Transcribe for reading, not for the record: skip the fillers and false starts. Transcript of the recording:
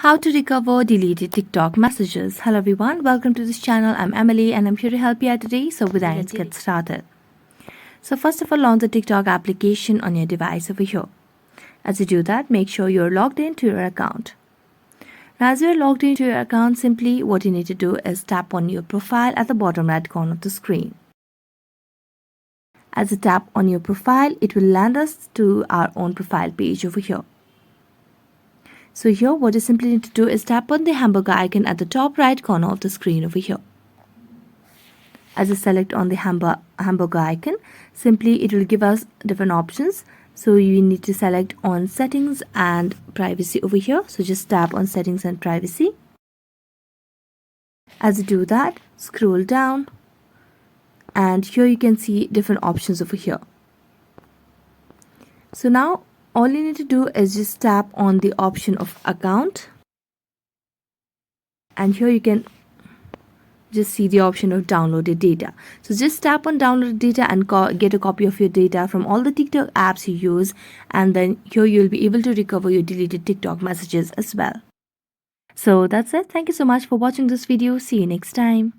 How to recover deleted TikTok messages. Hello everyone, welcome to this channel. I'm Emily and I'm here to help you out today. So let's get started. So first of all, launch the TikTok application on your device over here. As you do that, make sure you're logged into your account. Now as you're logged into your account, simply what you need to do is tap on your profile at the bottom right corner of the screen. As you tap on your profile, it will land us to our own profile page over here. So here what you simply need to do is tap on the hamburger icon at the top right corner of the screen over here. As you select on the hamburger icon, simply it will give us different options. So you need to select on settings and privacy over here. So just tap on settings and privacy. As you do that, scroll down and here you can see different options over here. So now all you need to do is just tap on the option of account and here you can just see the option of downloaded data. So just tap on downloaded data and get a copy of your data from all the TikTok apps you use, and then here you'll be able to recover your deleted TikTok messages as well. So that's it. Thank you so much for watching this video. See you next time.